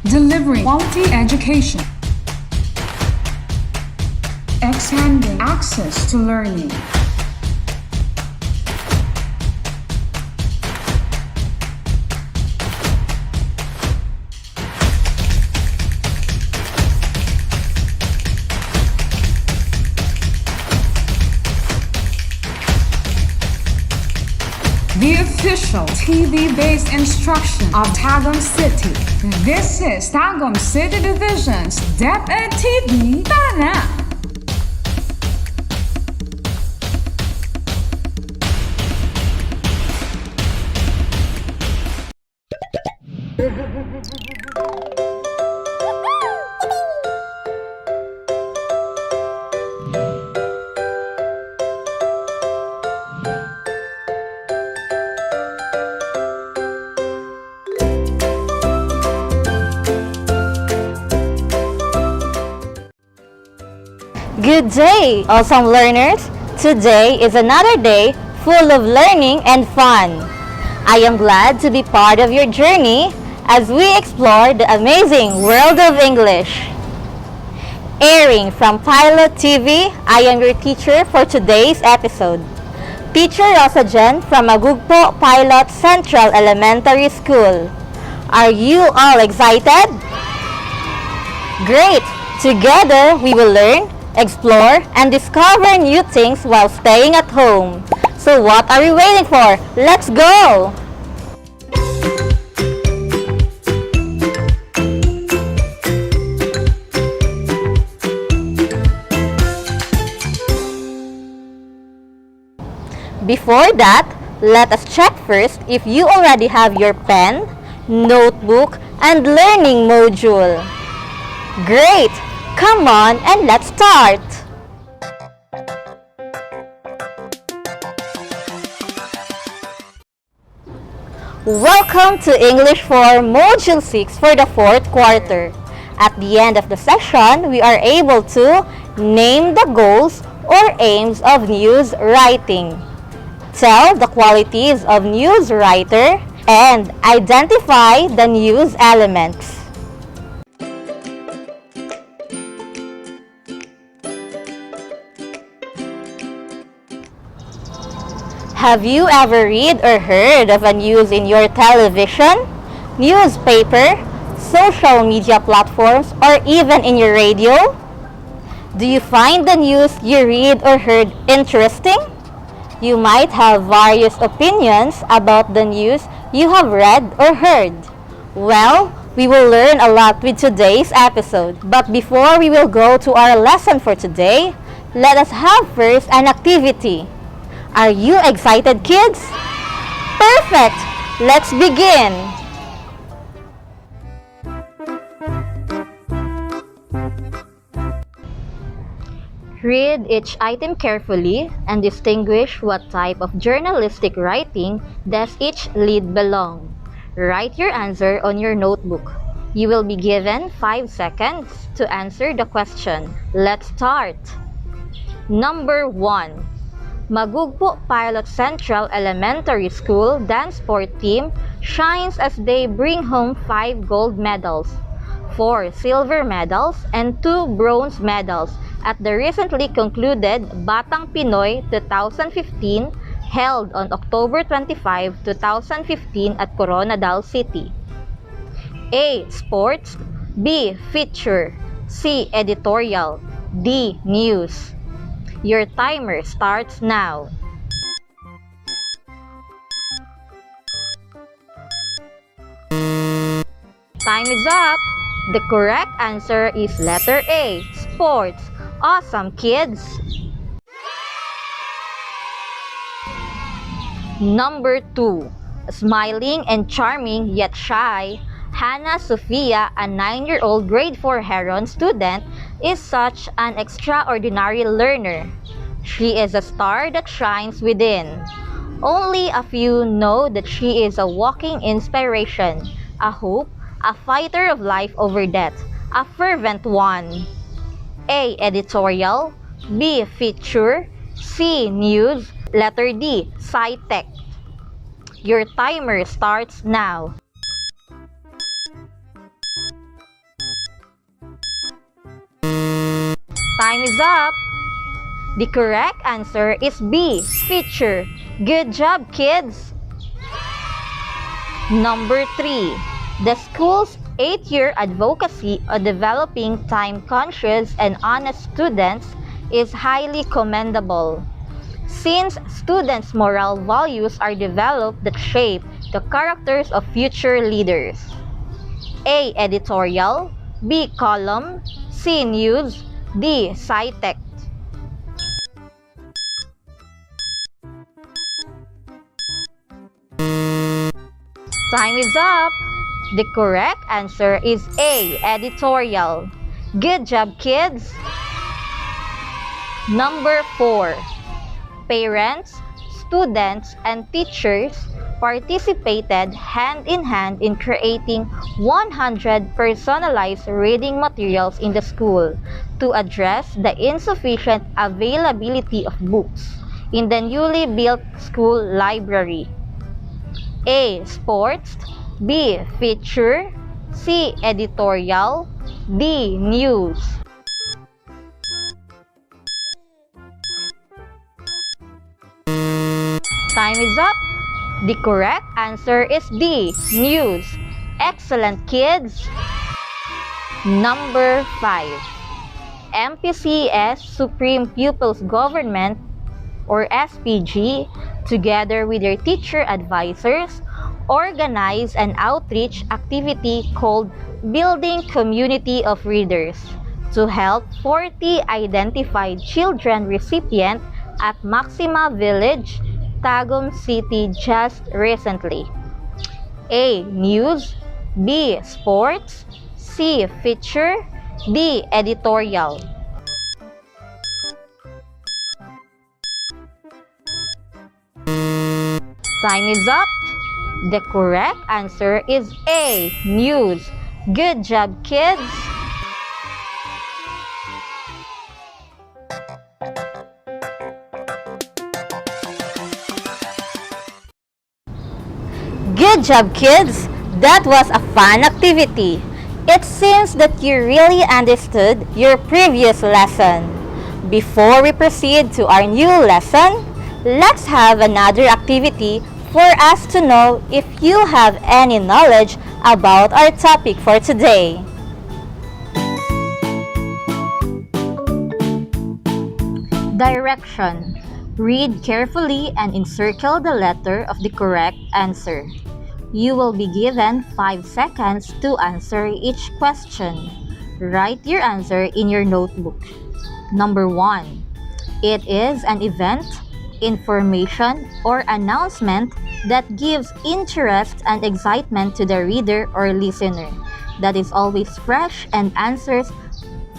delivering quality education, expanding access to learning. The official TV-based instruction of Tagum City. This is Tagum City Division's DepEd TV. Tara na! Good day, awesome learners! Today is another day full of learning and fun. I am glad to be part of your journey as we explore the amazing world of English. Airing from Pilot TV, I am your teacher for today's episode. Teacher Rosa Jen from Magugpo Pilot Central Elementary School. Are you all excited? Great! Together we will learn, explore, and discover new things while staying at home. So what are we waiting for? Let's go! Before that, let us check first if you already have your pen, notebook, and learning module. Great! Come on and let's start! Welcome to English 4 Module 6 for the 4th quarter. At the end of the session, we are able to name the goals or aims of news writing, tell the qualities of news writer, and identify the news elements. Have you ever read or heard of a news in your television, newspaper, social media platforms, or even in your radio? Do you find the news you read or heard interesting? You might have various opinions about the news you have read or heard. Well, we will learn a lot with today's episode. But before we will go to our lesson for today, let us have first an activity. Are you excited, kids? Perfect! Let's begin! Read each item carefully and distinguish what type of journalistic writing does each lead belong. Write your answer on your notebook. You will be given 5 seconds to answer the question. Let's start! Number 1. Magugpo Pilot Central Elementary School dance sport team shines as they bring home 5 gold medals, 4 silver medals, and 2 bronze medals at the recently concluded Batang Pinoy 2015 held on October 25, 2015 at Coronadal City. A. Sports, B. Feature, C. Editorial, D. News. Your timer starts now. Time is up! The correct answer is letter A, sports. Awesome, kids! Number 2. Smiling and charming yet shy, Hannah Sophia, a 9-year-old grade 4 Heron student, is such an extraordinary learner. She is a star that shines within. Only a few know that she is a walking inspiration, a hope, a fighter of life over death, a fervent one. A. Editorial, B. Feature, C. News, letter D. Sci-Tech. Your timer starts now. Time is up! The correct answer is B, feature. Good job, kids! Number 3. The school's 8-year advocacy on developing time-conscious and honest students is highly commendable, since students' moral values are developed that shape the characters of future leaders. A. Editorial, B. Column, C. News, D. SciTech. Time is up! The correct answer is A. Editorial. Good job, kids! Number 4. Parents, students, and teachers participated hand-in-hand in creating 100 personalized reading materials in the school to address the insufficient availability of books in the newly built school library. A. Sports, B. Feature, C. Editorial, D. News. Time is up! The correct answer is D. News. Excellent, kids! Number 5. MPCS Supreme Pupils Government, or SPG, together with their teacher advisors, organize an outreach activity called Building Community of Readers to help 40 identified children recipient at Maxima Village, Tagum City just recently. A. News, B. Sports, C. Feature, D. Editorial. Time is up! The correct answer is A. News. Good job, kids! Good job, kids! That was a fun activity. It seems that you really understood your previous lesson. Before we proceed to our new lesson, let's have another activity for us to know if you have any knowledge about our topic for today. Direction. Read carefully and encircle the letter of the correct answer. You will be given 5 seconds to answer each question. Write your answer in your notebook. Number 1. It is an event, information, or announcement that gives interest and excitement to the reader or listener, that is always fresh and answers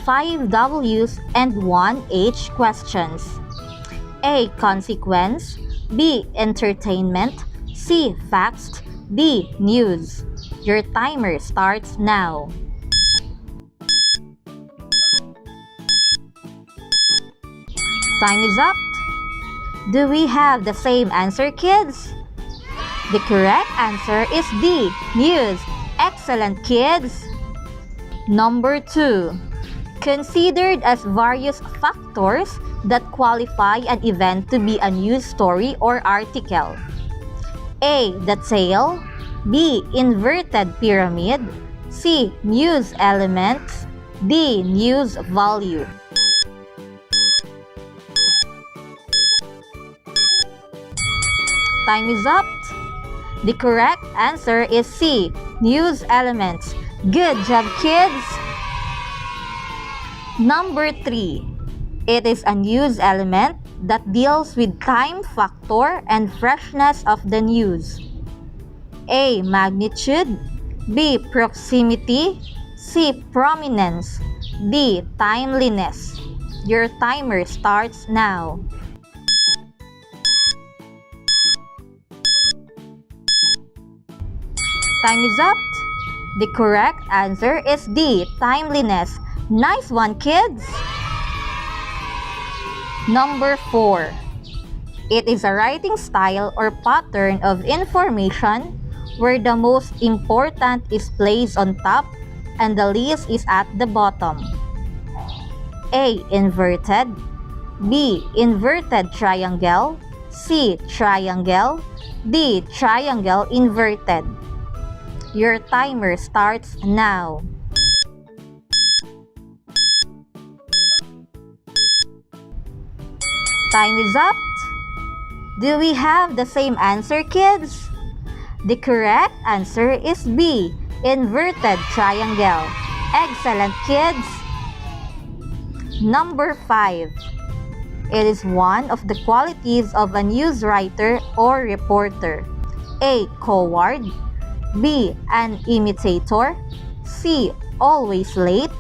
5 W's and 1 H questions. A. Consequence, B. Entertainment, C. Facts, D. News. Your timer starts now. Time is up. Do we have the same answer, kids? The correct answer is D. News. Excellent, kids! Number 2. Considered as various factors that qualify an event to be a news story or article. A. The tail, B. Inverted pyramid, C. News elements, D. News value. Time is up. The correct answer is C. News elements. Good job, kids! Number 3. It is a news element that deals with time factor and freshness of the news. A. Magnitude, B. Proximity, C. Prominence, D. Timeliness. Your timer starts now. Time is up. The correct answer is D. Timeliness. Nice one, kids! Number 4. It is a writing style or pattern of information where the most important is placed on top and the least is at the bottom. A. Inverted, B. Inverted triangle, C. Triangle, D. Triangle inverted. Your timer starts now. Time is up. Do we have the same answer, kids? The correct answer is B. Inverted triangle. Excellent, kids! Number 5. It is one of the qualities of a news writer or reporter. A. Coward, B. An imitator, C. Always late,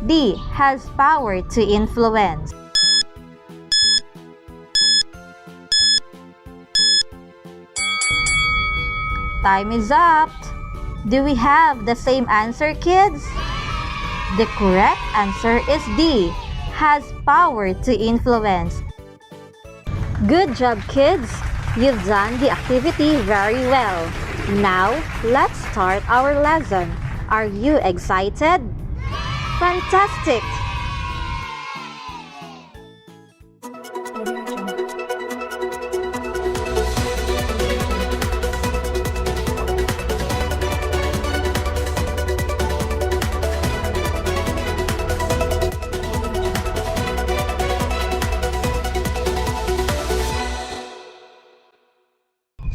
D. Has power to influence. Time is up. Do we have the same answer, kids? The correct answer is D. Has power to influence. Good job, kids! You've done the activity very well. Now, let's start our lesson. Are you excited? Fantastic!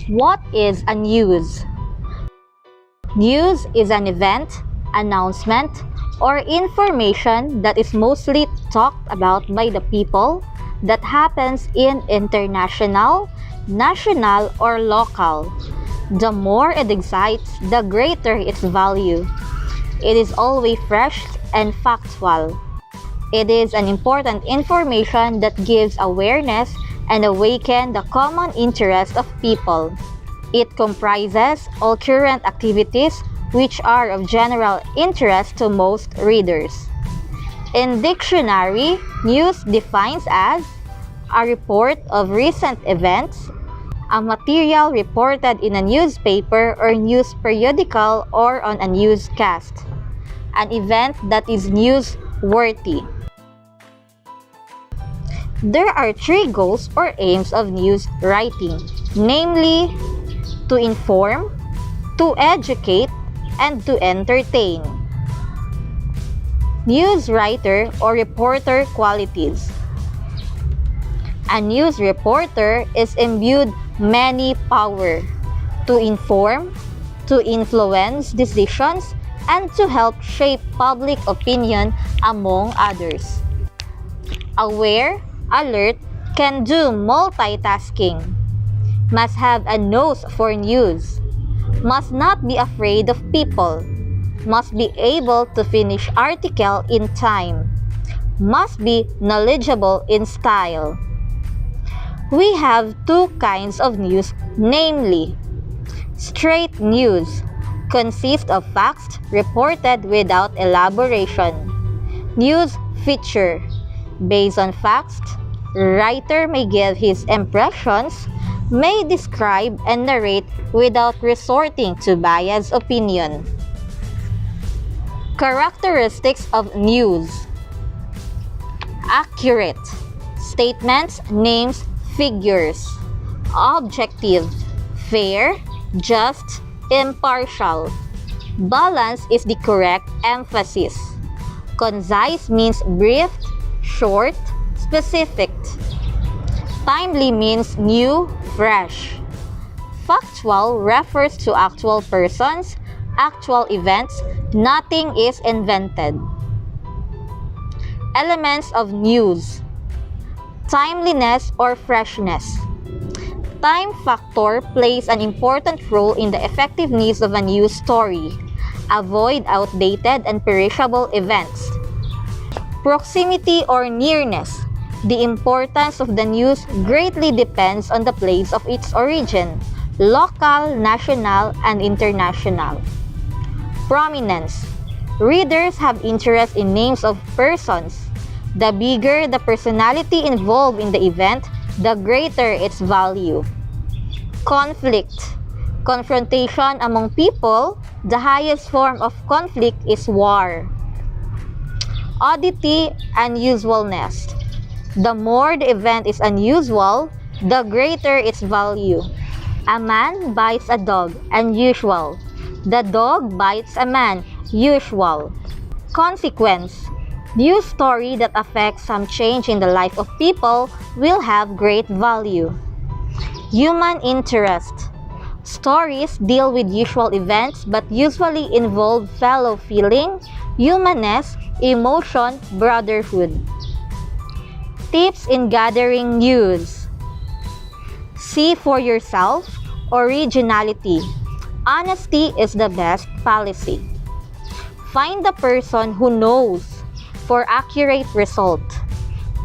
What is a news? News is an event, announcement, or information that is mostly talked about by the people that happens in international, national, or local. The more it excites, the greater its value. It is always fresh and factual. It is an important information that gives awareness and awaken the common interest of people. It comprises all current activities which are of general interest to most readers. In dictionary, news defines as a report of recent events, a material reported in a newspaper or news periodical or on a newscast, an event that is newsworthy. There are 3 goals or aims of news writing, namely, to inform, to educate, and to entertain. News writer or reporter qualities. A news reporter is imbued many power to inform, to influence decisions, and to help shape public opinion among others. Aware, alert, can do multitasking, must have a nose for news, must not be afraid of people, must be able to finish article in time, must be knowledgeable in style. We have 2 kinds of news, namely, straight news, consists of facts reported without elaboration. News feature, based on facts, writer may give his impressions, may describe and narrate without resorting to biased opinion. Characteristics of news. Accurate. Statements, names, figures. Objective. Fair, just, impartial. Balance is the correct emphasis. Concise means brief, short, specific. Timely means new, fresh. Factual refers to actual persons, actual events, nothing is invented. Elements of news. Timeliness or freshness. Time factor plays an important role in the effectiveness of a news story. Avoid outdated and perishable events. Proximity or nearness. The importance of the news greatly depends on the place of its origin, local, national, and international. Prominence. Readers have interest in names of persons. The bigger the personality involved in the event, the greater its value. Conflict. Confrontation among people, the highest form of conflict is war. oddity, unusualness. The more the event is unusual, the greater its value. A man bites a dog, unusual. The dog bites a man, usual. Consequence. News story that affects some change in the life of people will have great value. Human interest. Stories deal with usual events but usually involve fellow feeling, humanness, emotion, brotherhood. Tips in gathering news. See for yourself. Originality. Honesty is the best policy. Find the person who knows for accurate result.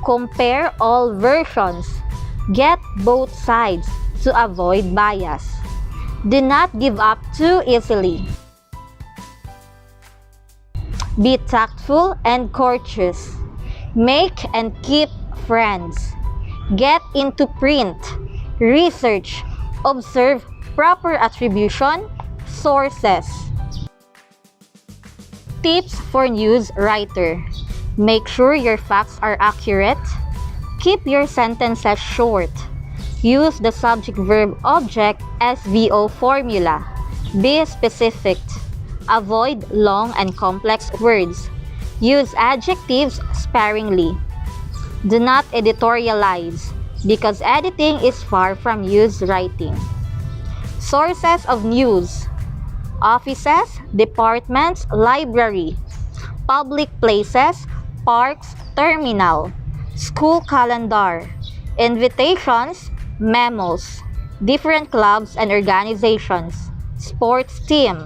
Compare all versions. Get both sides to avoid bias. Do not give up too easily. Be tactful and courteous. Make and keep friends. Get into print. Research. Observe proper attribution. Sources. Tips for news writer. Make sure your facts are accurate. Keep your sentences short. Use the subject-verb-object SVO formula. Be specific. Avoid long and complex words. Use adjectives sparingly. Do not editorialize, because editing is far from news writing. Sources of news. Offices, departments, library. Public places, parks, terminal. School calendar. Invitations, memos. Different clubs and organizations. Sports team.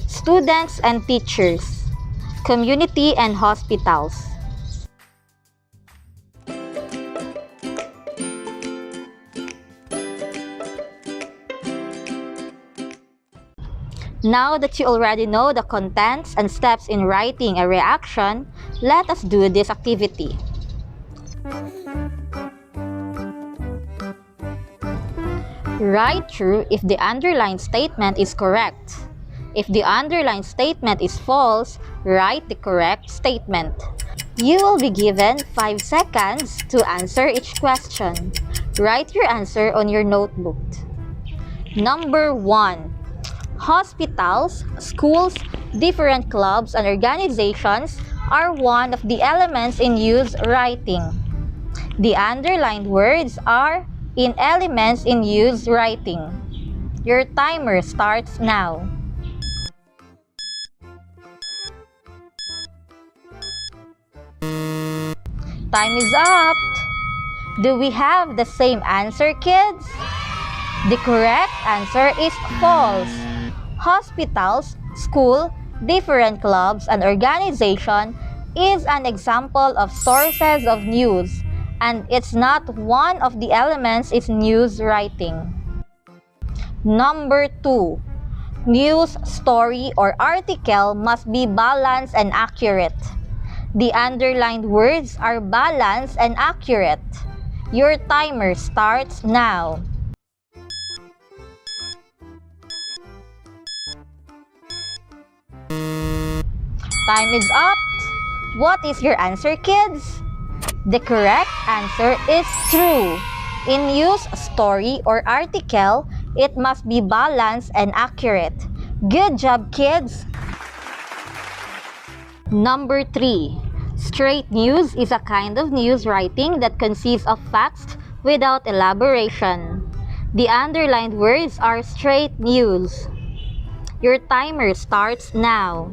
Students and teachers. Community and hospitals. Now that you already know the contents and steps in writing a reaction, let us do this activity. Write true if the underlined statement is correct. If the underlined statement is false, write the correct statement. You will be given 5 seconds to answer each question. Write your answer on your notebook. Number 1. Hospitals, schools, different clubs, and organizations are one of the elements in news writing. The underlined words are in elements in news writing. Your timer starts now. Time is up! Do we have the same answer, kids? The correct answer is false. Hospitals, school, different clubs, and organization is an example of sources of news, and it's not one of the elements in news writing. Number 2. News, story, or article must be balanced and accurate. The underlined words are balanced and accurate. Your timer starts now. Time is up! What is your answer, kids? The correct answer is true. In news, story, or article, it must be balanced and accurate. Good job, kids! Number 3. Straight news is a kind of news writing that consists of facts without elaboration. The underlined words are straight news. Your timer starts now.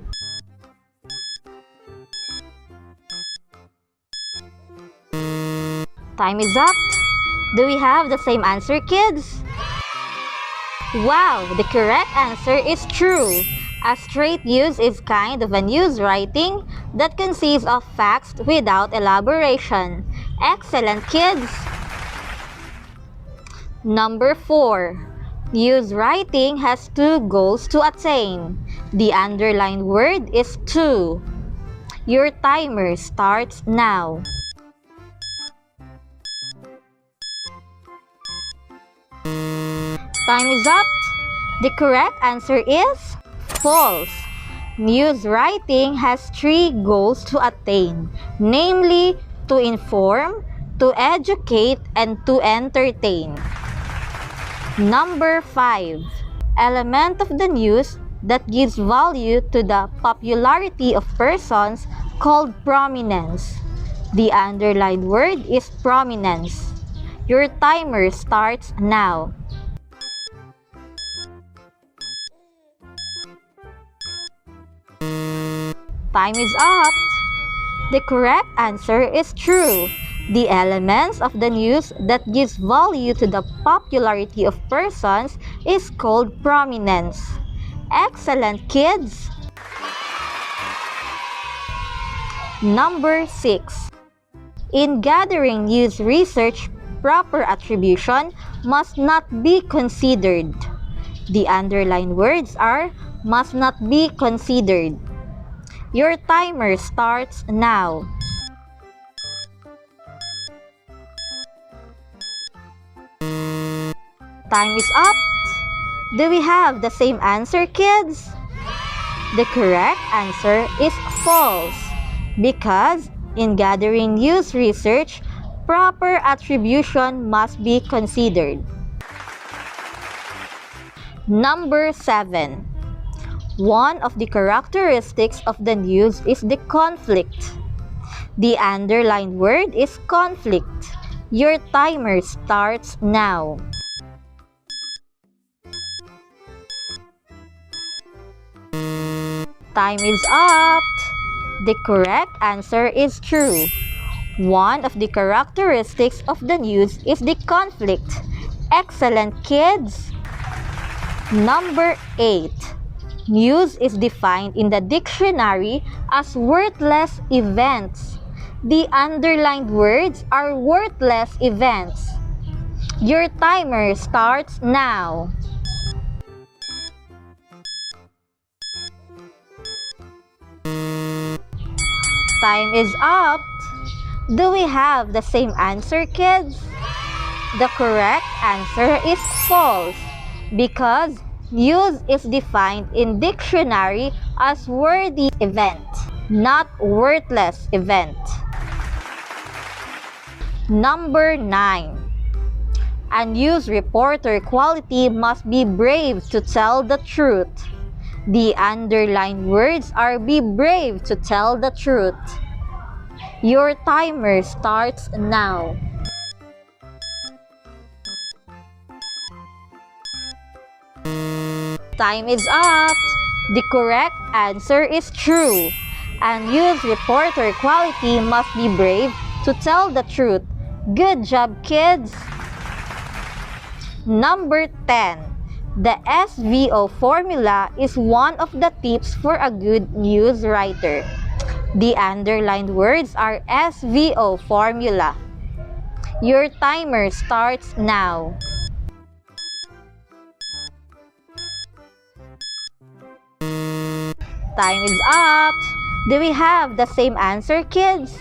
Time is up. Do we have the same answer, kids? Wow, the correct answer is true. A straight news is kind of a news writing that consists of facts without elaboration. Excellent, kids! Number 4. News writing has 2 goals to attain. The underlined word is to. Your timer starts now. Time is up. The correct answer is false. News writing has three goals to attain, namely to inform, to educate, and to entertain. Number 5. Element of the news that gives value to the popularity of persons called prominence. The underlined word is prominence. Your timer starts now. Time is up. The correct answer is true. The elements of the news that gives value to the popularity of persons is called prominence. Excellent, kids! Number 6. In gathering news research, proper attribution must not be considered. The underlined words are must not be considered. Your timer starts now. Time is up. Do we have the same answer, kids? The correct answer is false because in gathering news research, proper attribution must be considered. Number 7. One of the characteristics of the news is the conflict. The underlined word is conflict. Your timer starts now. Time is up. The correct answer is true. One of the characteristics of the news is the conflict. Excellent, kids! Number 8. News is defined in the dictionary as worthless events. The underlined words are worthless events. Your timer starts now. Time is up. Do we have the same answer, kids? The correct answer is false because news is defined in dictionary as worthy event, not worthless event. Number 9. A news reporter quality must be brave to tell the truth. The underlined words are be brave to tell the truth. Your timer starts now. Time is up. The correct answer is true. A news reporter quality must be brave to tell the truth. Good job, kids! Number 10. The SVO formula is one of the tips for a good news writer. The underlined words are SVO formula. Your timer starts now. Time is up. Do we have the same answer, kids?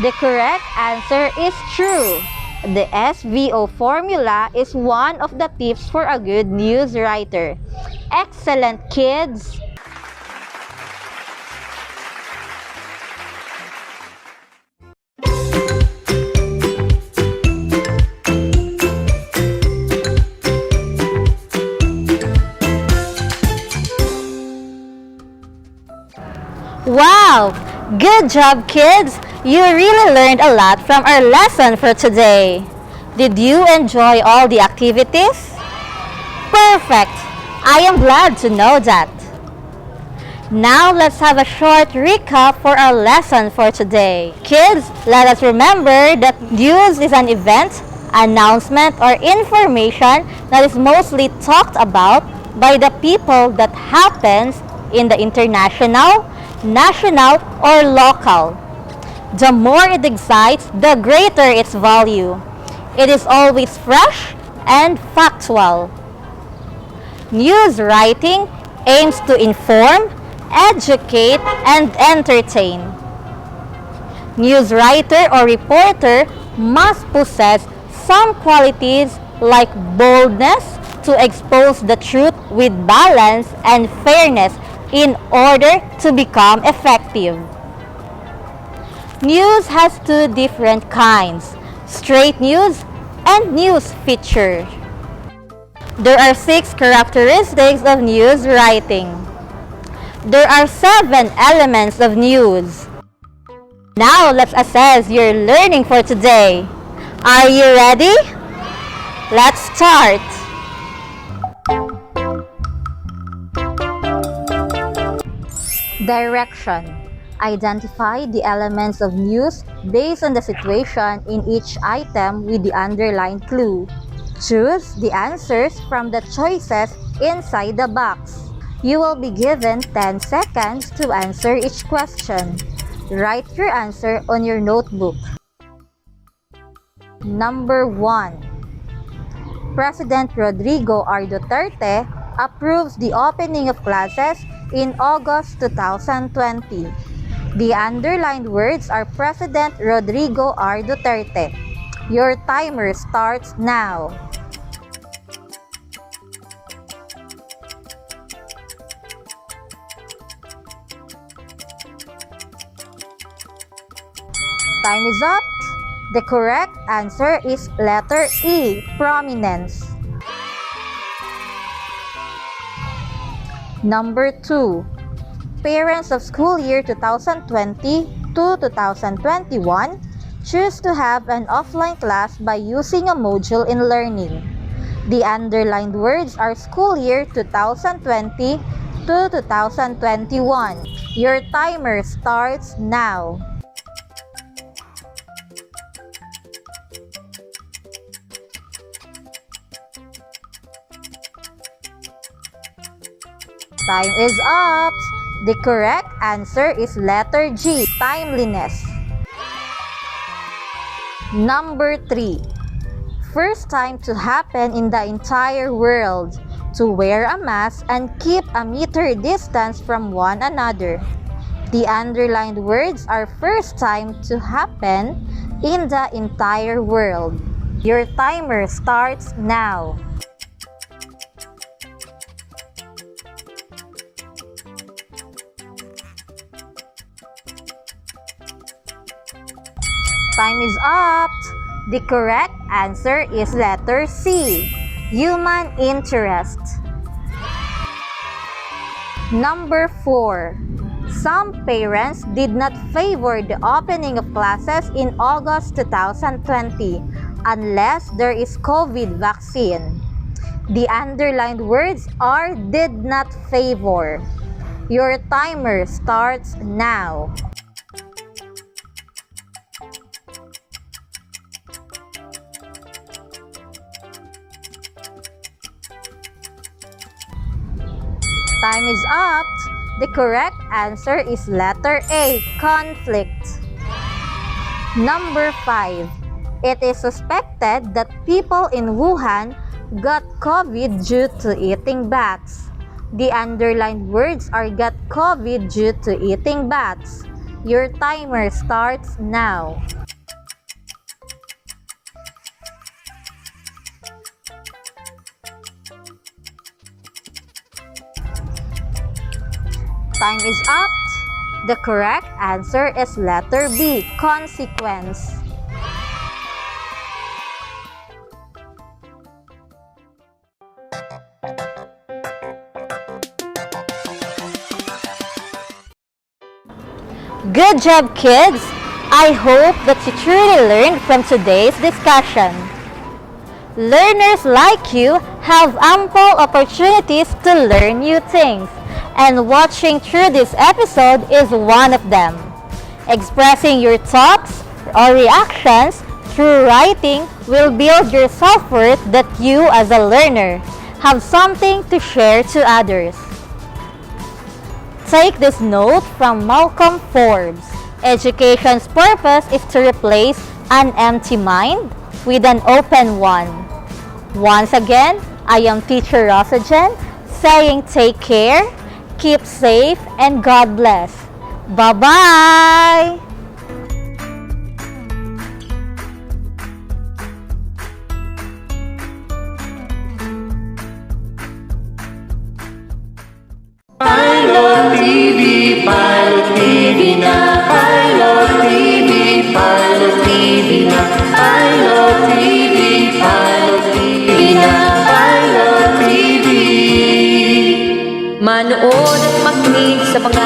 The correct answer is true. The SVO formula is one of the tips for a good news writer. Excellent, kids! Wow! Good job, kids! You really learned a lot from our lesson for today. Did you enjoy all the activities? Perfect! I am glad to know that. Now let's have a short recap for our lesson for today. Kids, let us remember that news is an event, announcement, or information that is mostly talked about by the people that happens in the international, national, or local. The more it excites, the greater its value. It is always fresh and factual. News writing aims to inform, educate, and entertain. News writer or reporter must possess some qualities like boldness to expose the truth with balance and fairness in order to become effective. News has two different kinds, straight news and news feature. There are 6 characteristics of news writing. There are 7 elements of news. Now let's assess your learning for today. Are you ready? Let's start! Direction. Identify the elements of news based on the situation in each item with the underlined clue. Choose the answers from the choices inside the box. You will be given 10 seconds to answer each question. Write your answer on your notebook. Number 1. President Rodrigo R. Duterte approves the opening of classes in August 2020. The underlined words are President Rodrigo R. Duterte. Your timer starts now. Time is up. The correct answer is letter E, prominence. Number 2. Parents of school year 2020 to 2021 choose to have an offline class by using a module in learning. The underlined words are school year 2020 to 2021. Your timer starts now. Time is up. The correct answer is letter G, timeliness. Number 3. First time to happen in the entire world, to wear a mask and keep a meter distance from one another. The underlined words are first time to happen in the entire world. Your timer starts now. Time is up. The correct answer is letter C, human interest. Number 4. Some parents did not favor the opening of classes in August 2020 unless there is COVID vaccine. The underlined words are did not favor. Your timer starts now. Time is up. The correct answer is letter A, conflict. Number 5. It is suspected that people in Wuhan got COVID due to eating bats. The underlined words are got COVID due to eating bats. Your timer starts now. Time is up. The correct answer is letter B, consequence. Good job, kids! I hope that you truly learned from today's discussion. Learners like you have ample opportunities to learn new things, and watching through this episode is one of them. Expressing your thoughts or reactions through writing will build your self-worth that you as a learner have something to share to others. Take this note from Malcolm Forbes. Education's purpose is to replace an empty mind with an open one. Once again, I am Teacher Rosagen saying take care, keep safe, and God bless. Bye-bye! I Pilot TV, Pilot TV na, Pilot TV, Pilot TV na, Pilot TV, Pilot TV na, Pilot TV. Manood at makinig sa mga